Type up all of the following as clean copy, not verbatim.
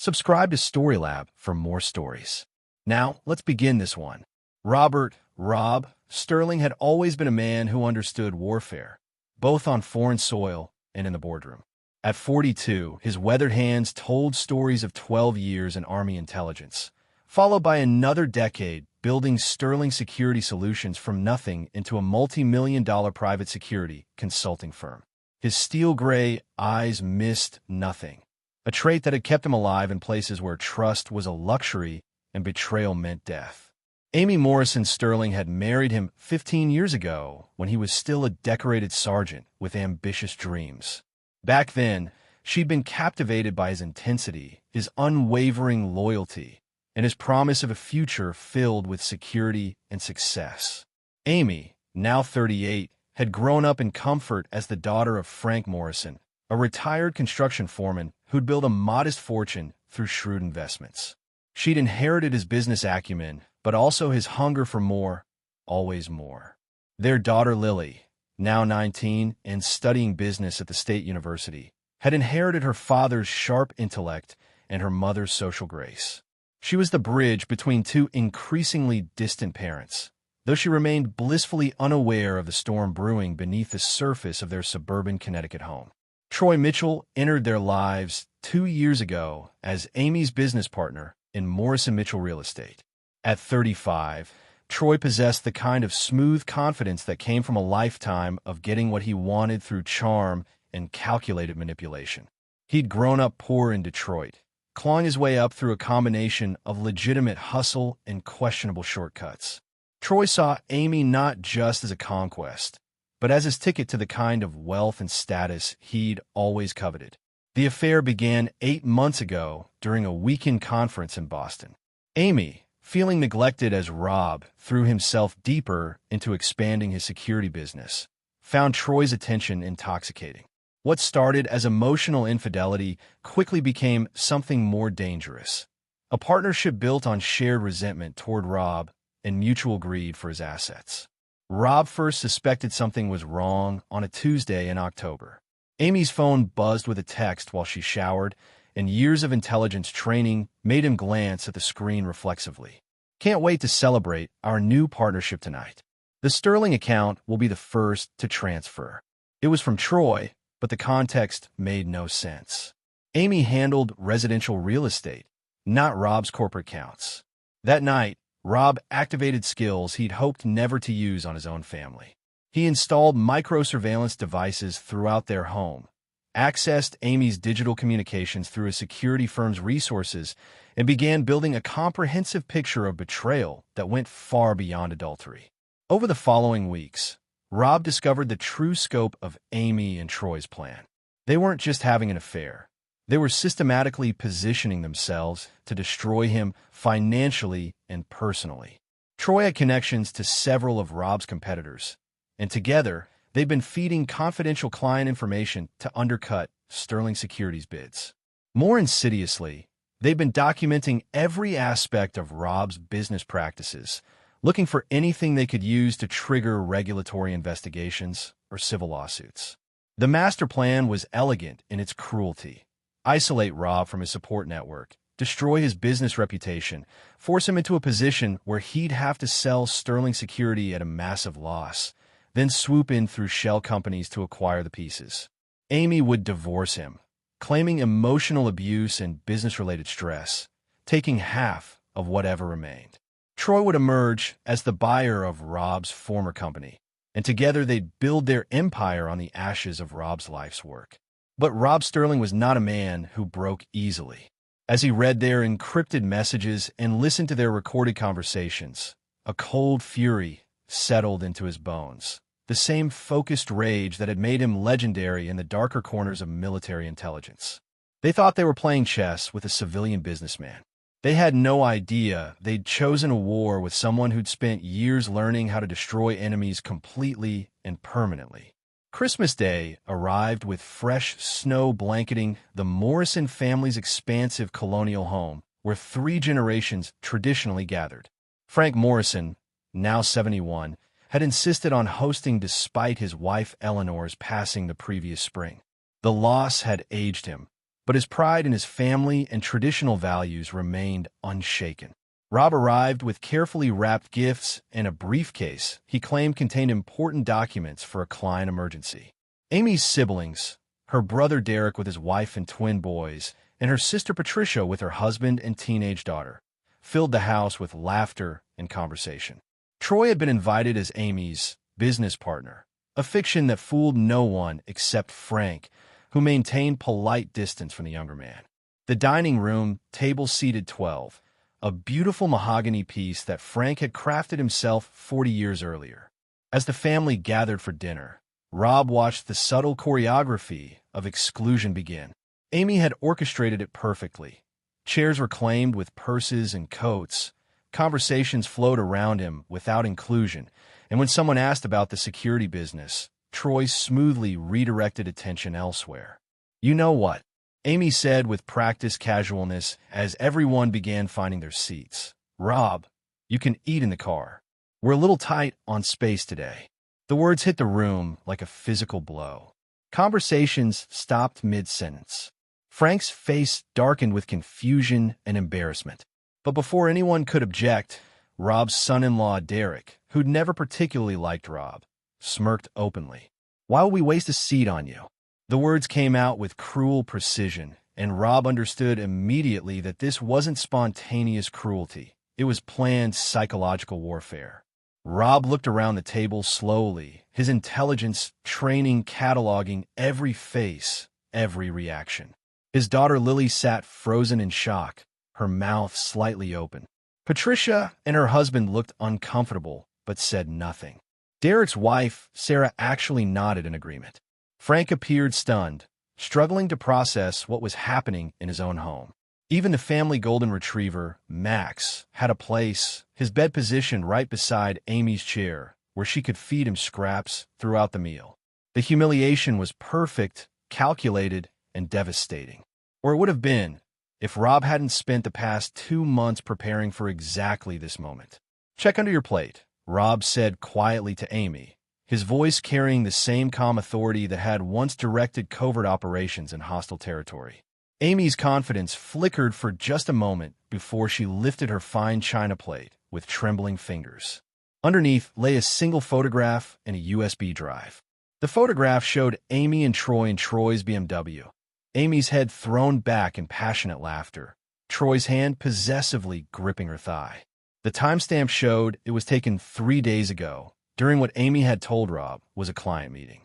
Subscribe to Storylab for more stories. Now, let's begin this one. Rob Sterling had always been a man who understood warfare, both on foreign soil and in the boardroom. At 42, his weathered hands told stories of 12 years in Army intelligence, followed by another decade building Sterling Security Solutions from nothing into a multi-million-dollar private security consulting firm. His steel-gray eyes missed nothing, a trait that had kept him alive in places where trust was a luxury and betrayal meant death. Amy Morrison Sterling had married him 15 years ago when he was still a decorated sergeant with ambitious dreams. Back then, she'd been captivated by his intensity, his unwavering loyalty, and his promise of a future filled with security and success. Amy, now 38, had grown up in comfort as the daughter of Frank Morrison, a retired construction foreman who'd built a modest fortune through shrewd investments. She'd inherited his business acumen, but also his hunger for more, always more. Their daughter Lily, now 19 and studying business at the State University, had inherited her father's sharp intellect and her mother's social grace. She was the bridge between two increasingly distant parents, though she remained blissfully unaware of the storm brewing beneath the surface of their suburban Connecticut home. Troy Mitchell entered their lives 2 years ago as Amy's business partner in Morrison Mitchell Real Estate. At 35, Troy possessed the kind of smooth confidence that came from a lifetime of getting what he wanted through charm and calculated manipulation. He'd grown up poor in Detroit, clawing his way up through a combination of legitimate hustle and questionable shortcuts. Troy saw Amy not just as a conquest, but as his ticket to the kind of wealth and status he'd always coveted. The affair began 8 months ago during a weekend conference in Boston. Amy, feeling neglected as Rob threw himself deeper into expanding his security business, found Troy's attention intoxicating. What started as emotional infidelity quickly became something more dangerous, a partnership built on shared resentment toward Rob and mutual greed for his assets. Rob first suspected something was wrong on a Tuesday in October. Amy's phone buzzed with a text while she showered, and years of intelligence training made him glance at the screen reflexively. "Can't wait to celebrate our new partnership tonight. The Sterling account will be the first to transfer." It was from Troy, but the context made no sense. Amy handled residential real estate, not Rob's corporate accounts. That night, Rob activated skills he'd hoped never to use on his own family. He installed micro-surveillance devices throughout their home, accessed Amy's digital communications through a security firm's resources, and began building a comprehensive picture of betrayal that went far beyond adultery. Over the following weeks, Rob discovered the true scope of Amy and Troy's plan. They weren't just having an affair. They were systematically positioning themselves to destroy him financially and personally. Troy had connections to several of Rob's competitors, and together, they'd been feeding confidential client information to undercut Sterling Securities' bids. More insidiously, they'd been documenting every aspect of Rob's business practices, looking for anything they could use to trigger regulatory investigations or civil lawsuits. The master plan was elegant in its cruelty. Isolate Rob from his support network, destroy his business reputation, force him into a position where he'd have to sell Sterling Security at a massive loss, then swoop in through shell companies to acquire the pieces. Amy would divorce him, claiming emotional abuse and business-related stress, taking half of whatever remained. Troy would emerge as the buyer of Rob's former company, and together they'd build their empire on the ashes of Rob's life's work. But Rob Sterling was not a man who broke easily. As he read their encrypted messages and listened to their recorded conversations, a cold fury settled into his bones, the same focused rage that had made him legendary in the darker corners of military intelligence. They thought they were playing chess with a civilian businessman. They had no idea they'd chosen a war with someone who'd spent years learning how to destroy enemies completely and permanently. Christmas Day arrived with fresh snow blanketing the Morrison family's expansive colonial home, where 3 generations traditionally gathered. Frank Morrison, now 71, had insisted on hosting despite his wife Eleanor's passing the previous spring. The loss had aged him, but his pride in his family and traditional values remained unshaken. Rob arrived with carefully wrapped gifts and a briefcase he claimed contained important documents for a client emergency. Amy's siblings, her brother Derek with his wife and twin boys, and her sister Patricia with her husband and teenage daughter, filled the house with laughter and conversation. Troy had been invited as Amy's business partner, a fiction that fooled no one except Frank, who maintained polite distance from the younger man. The dining room, table seated 12, a beautiful mahogany piece that Frank had crafted himself 40 years earlier. As the family gathered for dinner, Rob watched the subtle choreography of exclusion begin. Amy had orchestrated it perfectly. Chairs were claimed with purses and coats. Conversations flowed around him without inclusion, and when someone asked about the security business, Troy smoothly redirected attention elsewhere. "You know what?" Amy said with practiced casualness as everyone began finding their seats. "Rob, you can eat in the car. We're a little tight on space today." The words hit the room like a physical blow. Conversations stopped mid-sentence. Frank's face darkened with confusion and embarrassment. But before anyone could object, Rob's son-in-law, Derek, who'd never particularly liked Rob, smirked openly. "Why will we waste a seat on you?" The words came out with cruel precision, and Rob understood immediately that this wasn't spontaneous cruelty. It was planned psychological warfare. Rob looked around the table slowly, his intelligence training cataloging every face, every reaction. His daughter Lily sat frozen in shock, her mouth slightly open. Patricia and her husband looked uncomfortable, but said nothing. Derek's wife, Sarah, actually nodded in agreement. Frank appeared stunned, struggling to process what was happening in his own home. Even the family golden retriever, Max, had a place, his bed positioned right beside Amy's chair, where she could feed him scraps throughout the meal. The humiliation was perfect, calculated, and devastating. Or it would have been, if Rob hadn't spent the past 2 months preparing for exactly this moment. "Check under your plate," Rob said quietly to Amy, his voice carrying the same calm authority that had once directed covert operations in hostile territory. Amy's confidence flickered for just a moment before she lifted her fine china plate with trembling fingers. Underneath lay a single photograph and a USB drive. The photograph showed Amy and Troy in Troy's BMW. Amy's head thrown back in passionate laughter, Troy's hand possessively gripping her thigh. The timestamp showed it was taken 3 days ago, during what Amy had told Rob was a client meeting.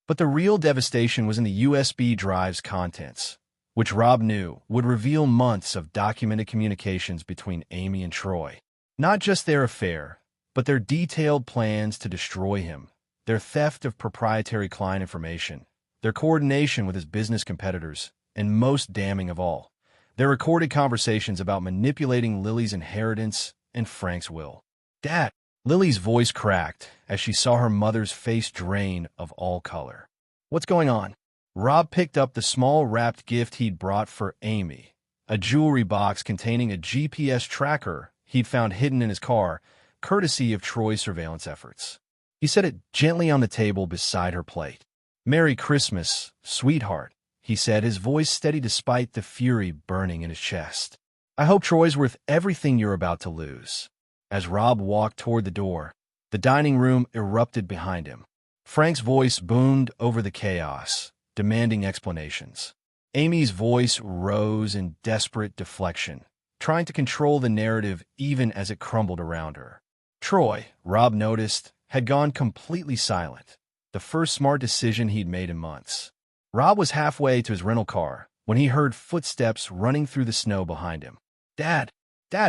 But the real devastation was in the USB drive's contents, which Rob knew would reveal months of documented communications between Amy and Troy. Not just their affair, but their detailed plans to destroy him, their theft of proprietary client information, their coordination with his business competitors, and most damning of all, their recorded conversations about manipulating Lily's inheritance and Frank's will. "Dad!" Lily's voice cracked as she saw her mother's face drain of all color. "What's going on?" Rob picked up the small wrapped gift he'd brought for Amy, a jewelry box containing a GPS tracker he'd found hidden in his car, courtesy of Troy's surveillance efforts. He set it gently on the table beside her plate. "Merry Christmas, sweetheart," he said, his voice steady despite the fury burning in his chest. "I hope Troy's worth everything you're about to lose." As Rob walked toward the door, the dining room erupted behind him. Frank's voice boomed over the chaos, demanding explanations. Amy's voice rose in desperate deflection, trying to control the narrative even as it crumbled around her. Troy, Rob noticed, had gone completely silent, the first smart decision he'd made in months. Rob was halfway to his rental car when he heard footsteps running through the snow behind him. Dad,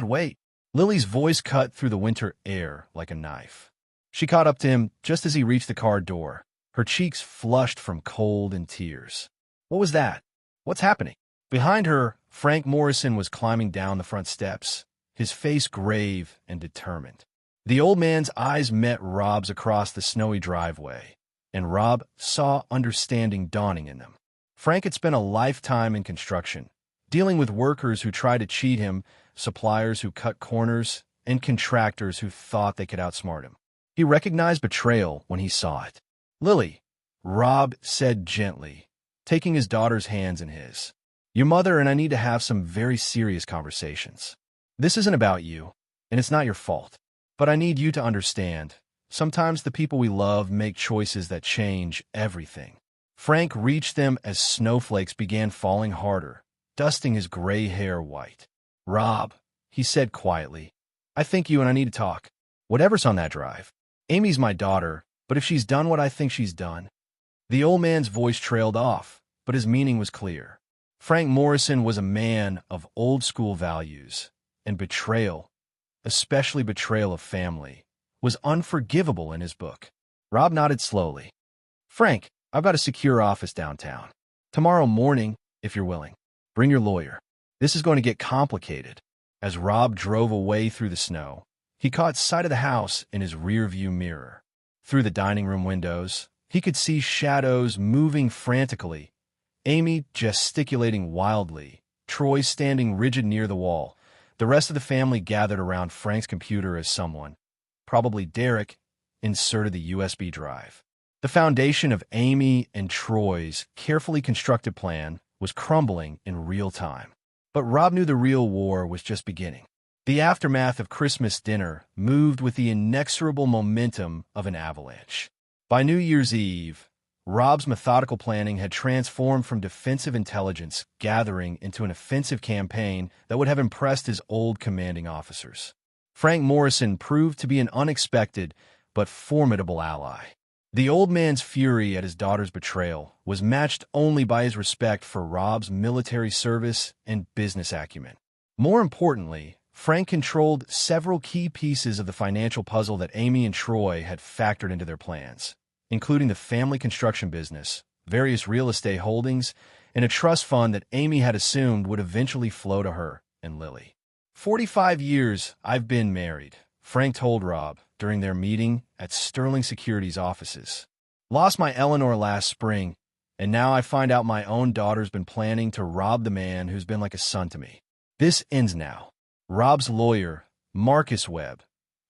wait." Lily's voice cut through the winter air like a knife. She caught up to him just as he reached the car door, her cheeks flushed from cold and tears. "What was that? What's happening?" Behind her, Frank Morrison was climbing down the front steps, his face grave and determined. The old man's eyes met Rob's across the snowy driveway, and Rob saw understanding dawning in them. Frank had spent a lifetime in construction, dealing with workers who tried to cheat him, suppliers who cut corners, and contractors who thought they could outsmart him. He recognized betrayal when he saw it. "Lily," Rob said gently, taking his daughter's hands in his. Your mother and I need to have some very serious conversations. This isn't about you, and it's not your fault. But I need you to understand, sometimes the people we love make choices that change everything. Frank reached them as snowflakes began falling harder, dusting his gray hair white. Rob, he said quietly, I think you and I need to talk. Whatever's on that drive. Amy's my daughter, but if she's done what I think she's done. The old man's voice trailed off, but his meaning was clear. Frank Morrison was a man of old-school values, and betrayal, especially betrayal of family, was unforgivable in his book. Rob nodded slowly. Frank, I've got a secure office downtown. Tomorrow morning, if you're willing. Bring your lawyer. This is going to get complicated. As Rob drove away through the snow, he caught sight of the house in his rearview mirror. Through the dining room windows, he could see shadows moving frantically, Amy gesticulating wildly, Troy standing rigid near the wall. The rest of the family gathered around Frank's computer as someone, probably Derek, inserted the USB drive. The foundation of Amy and Troy's carefully constructed plan was crumbling in real time. But Rob knew the real war was just beginning. The aftermath of Christmas dinner moved with the inexorable momentum of an avalanche. By New Year's Eve, Rob's methodical planning had transformed from defensive intelligence gathering into an offensive campaign that would have impressed his old commanding officers. Frank Morrison proved to be an unexpected but formidable ally. The old man's fury at his daughter's betrayal was matched only by his respect for Rob's military service and business acumen. More importantly, Frank controlled several key pieces of the financial puzzle that Amy and Troy had factored into their plans, including the family construction business, various real estate holdings, and a trust fund that Amy had assumed would eventually flow to her and Lily. 45 years I've been married, Frank told Rob during their meeting at Sterling Securities offices. Lost my Eleanor last spring, and now I find out my own daughter's been planning to rob the man who's been like a son to me. This ends now. Rob's lawyer, Marcus Webb,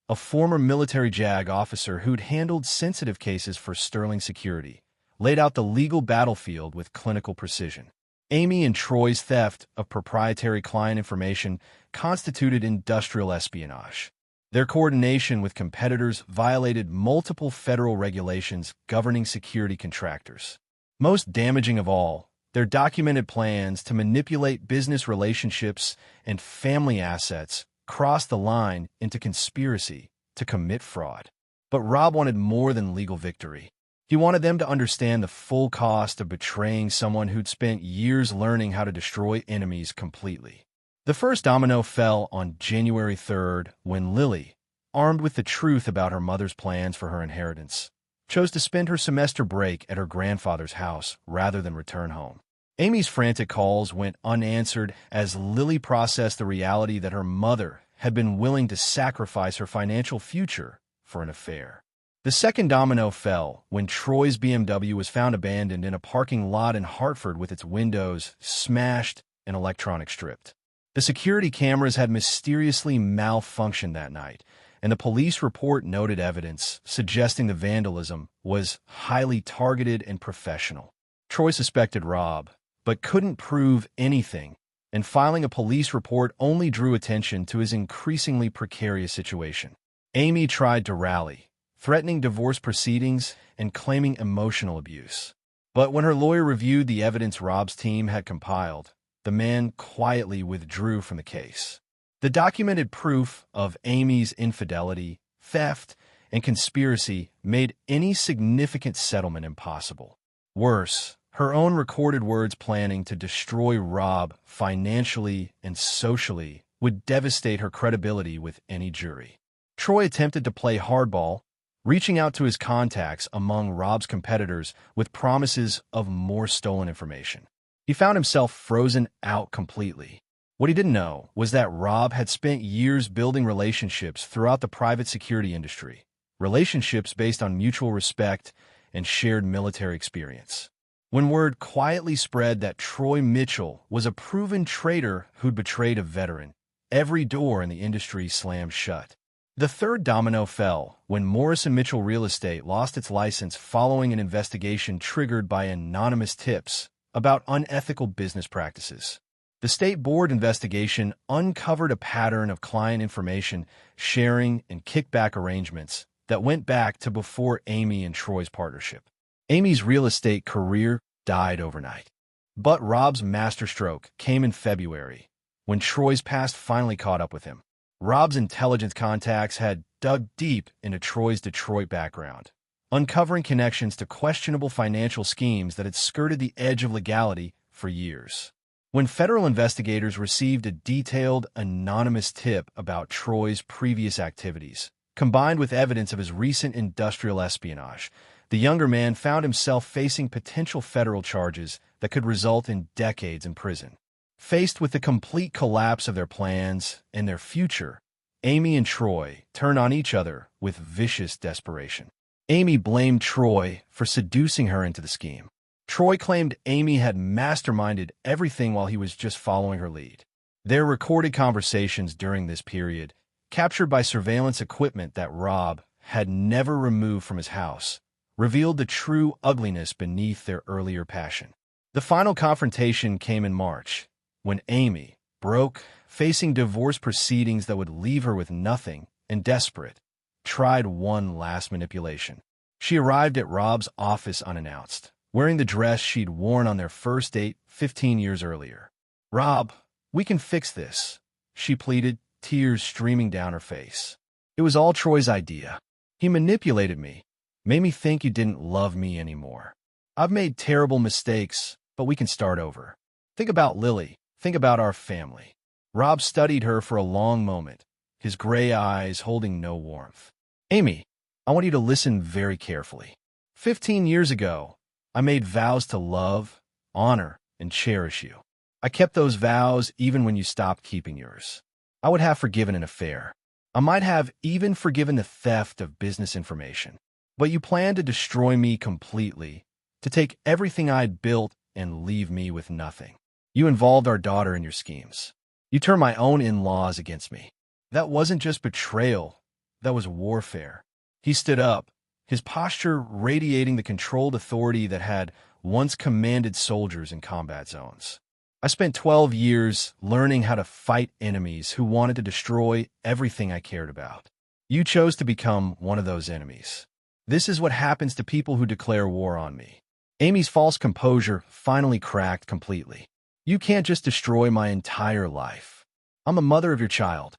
a former military JAG officer who'd handled sensitive cases for Sterling Security, laid out the legal battlefield with clinical precision. Amy and Troy's theft of proprietary client information constituted industrial espionage. Their coordination with competitors violated multiple federal regulations governing security contractors. Most damaging of all, their documented plans to manipulate business relationships and family assets crossed the line into conspiracy to commit fraud. But Rob wanted more than legal victory. He wanted them to understand the full cost of betraying someone who'd spent years learning how to destroy enemies completely. The first domino fell on January 3rd when Lily, armed with the truth about her mother's plans for her inheritance, chose to spend her semester break at her grandfather's house rather than return home. Amy's frantic calls went unanswered as Lily processed the reality that her mother had been willing to sacrifice her financial future for an affair. The second domino fell when Troy's BMW was found abandoned in a parking lot in Hartford with its windows smashed and electronics stripped. The security cameras had mysteriously malfunctioned that night, and the police report noted evidence suggesting the vandalism was highly targeted and professional. Troy suspected Rob, but couldn't prove anything, and filing a police report only drew attention to his increasingly precarious situation. Amy tried to rally, threatening divorce proceedings and claiming emotional abuse. But when her lawyer reviewed the evidence Rob's team had compiled, the man quietly withdrew from the case. The documented proof of Amy's infidelity, theft, and conspiracy made any significant settlement impossible. Worse, her own recorded words planning to destroy Rob financially and socially would devastate her credibility with any jury. Troy attempted to play hardball, reaching out to his contacts among Rob's competitors with promises of more stolen information. He found himself frozen out completely. What he didn't know was that Rob had spent years building relationships throughout the private security industry, relationships based on mutual respect and shared military experience. When word quietly spread that Troy Mitchell was a proven traitor who'd betrayed a veteran, every door in the industry slammed shut. The third domino fell when Morrison Mitchell Real Estate lost its license following an investigation triggered by anonymous tips about unethical business practices. The state board investigation uncovered a pattern of client information sharing and kickback arrangements that went back to before Amy and Troy's partnership. Amy's real estate career died overnight. But Rob's masterstroke came in February, when Troy's past finally caught up with him. Rob's intelligence contacts had dug deep into Troy's Detroit background, uncovering connections to questionable financial schemes that had skirted the edge of legality for years. When federal investigators received a detailed, anonymous tip about Troy's previous activities, combined with evidence of his recent industrial espionage, the younger man found himself facing potential federal charges that could result in decades in prison. Faced with the complete collapse of their plans and their future, Amy and Troy turned on each other with vicious desperation. Amy blamed Troy for seducing her into the scheme. Troy claimed Amy had masterminded everything while he was just following her lead. Their recorded conversations during this period, captured by surveillance equipment that Rob had never removed from his house, revealed the true ugliness beneath their earlier passion. The final confrontation came in March, when Amy, broke, facing divorce proceedings that would leave her with nothing, and desperate, tried one last manipulation. She arrived at Rob's office unannounced, wearing the dress she'd worn on their first date 15 years earlier. "Rob, we can fix this," she pleaded, tears streaming down her face. "It was all Troy's idea. He manipulated me, made me think you didn't love me anymore. I've made terrible mistakes, but we can start over. Think about Lily. Think about our family." Rob studied her for a long moment, his gray eyes holding no warmth. "Amy, I want you to listen very carefully. 15 years ago, I made vows to love, honor, and cherish you. I kept those vows even when you stopped keeping yours. I would have forgiven an affair. I might have even forgiven the theft of business information. But you planned to destroy me completely, to take everything I'd built and leave me with nothing. You involved our daughter in your schemes. You turned my own in-laws against me. That wasn't just betrayal, that was warfare." He stood up, his posture radiating the controlled authority that had once commanded soldiers in combat zones. "I spent 12 years learning how to fight enemies who wanted to destroy everything I cared about. You chose to become one of those enemies. This is what happens to people who declare war on me." Amy's false composure finally cracked completely. "You can't just destroy my entire life. I'm the mother of your child.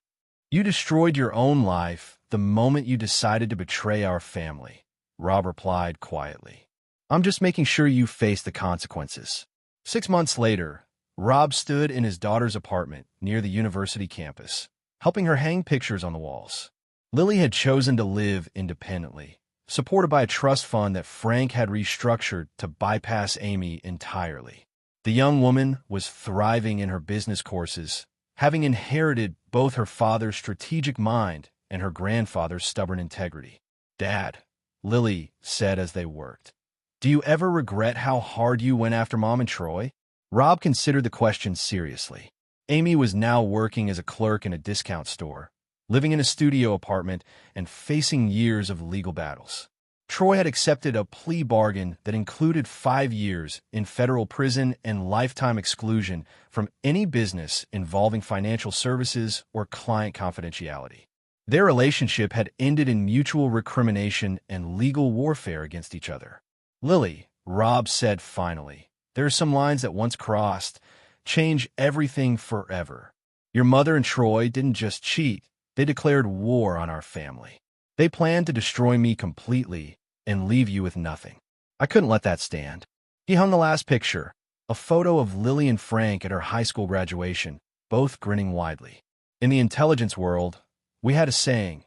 You destroyed your own life the moment you decided to betray our family," Rob replied quietly. "I'm just making sure you face the consequences." 6 months later, Rob stood in his daughter's apartment near the university campus, helping her hang pictures on the walls. Lily had chosen to live independently, supported by a trust fund that Frank had restructured to bypass Amy entirely. The young woman was thriving in her business courses, having inherited both her father's strategic mind and her grandfather's stubborn integrity. "Dad," Lily said as they worked, "do you ever regret how hard you went after Mom and Troy?" Rob considered the question seriously. Amy was now working as a clerk in a discount store, living in a studio apartment, and facing years of legal battles. Troy had accepted a plea bargain that included 5 years in federal prison and lifetime exclusion from any business involving financial services or client confidentiality. Their relationship had ended in mutual recrimination and legal warfare against each other. "Lily," Rob said finally, "there are some lines that once crossed change everything forever. Your mother and Troy didn't just cheat, they declared war on our family. They planned to destroy me completely and leave you with nothing. I couldn't let that stand." He hung the last picture, a photo of Lily and Frank at her high school graduation, both grinning widely. In the intelligence world, we had a saying,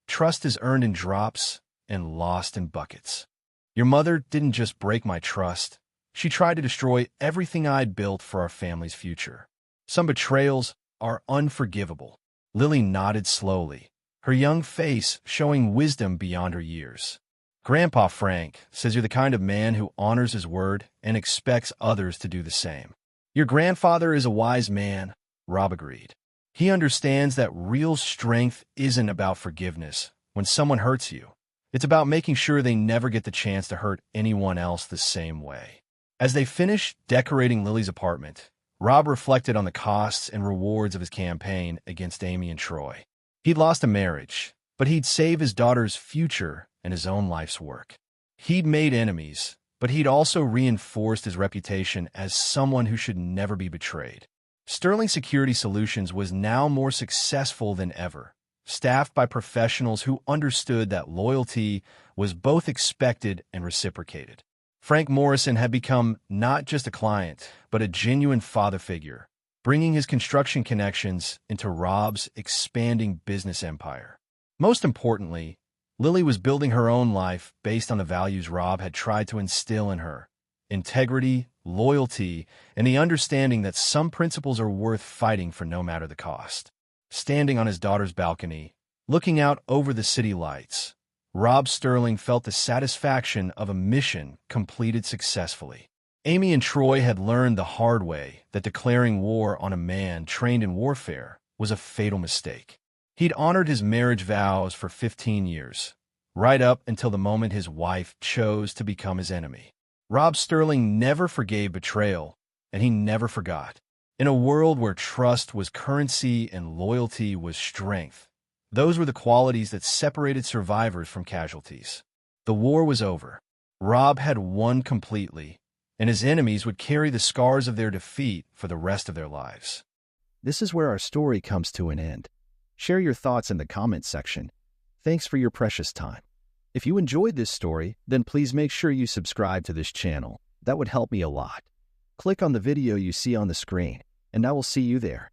"Trust is earned in drops and lost in buckets." Your mother didn't just break my trust. She tried to destroy everything I'd built for our family's future. Some betrayals are unforgivable. Lily nodded slowly, her young face showing wisdom beyond her years. "Grandpa Frank says you're the kind of man who honors his word and expects others to do the same." "Your grandfather is a wise man," Rob agreed. "He understands that real strength isn't about forgiveness when someone hurts you. It's about making sure they never get the chance to hurt anyone else the same way." As they finished decorating Lily's apartment, Rob reflected on the costs and rewards of his campaign against Amy and Troy. He'd lost a marriage, but he'd saved his daughter's future and his own life's work. He'd made enemies, but he'd also reinforced his reputation as someone who should never be betrayed. Sterling Security Solutions was now more successful than ever, staffed by professionals who understood that loyalty was both expected and reciprocated. Frank Morrison had become not just a client, but a genuine father figure, bringing his construction connections into Rob's expanding business empire. Most importantly, Lily was building her own life based on the values Rob had tried to instill in her: integrity, loyalty, and the understanding that some principles are worth fighting for no matter the cost. Standing on his daughter's balcony, looking out over the city lights, Rob Sterling felt the satisfaction of a mission completed successfully. Amy and Troy had learned the hard way that declaring war on a man trained in warfare was a fatal mistake. He'd honored his marriage vows for 15 years, right up until the moment his wife chose to become his enemy. Rob Sterling never forgave betrayal, and he never forgot. In a world where trust was currency and loyalty was strength, those were the qualities that separated survivors from casualties. The war was over. Rob had won completely, and his enemies would carry the scars of their defeat for the rest of their lives. This is where our story comes to an end. Share your thoughts in the comments section. Thanks for your precious time. If you enjoyed this story, then please make sure you subscribe to this channel. That would help me a lot. Click on the video you see on the screen, and I will see you there.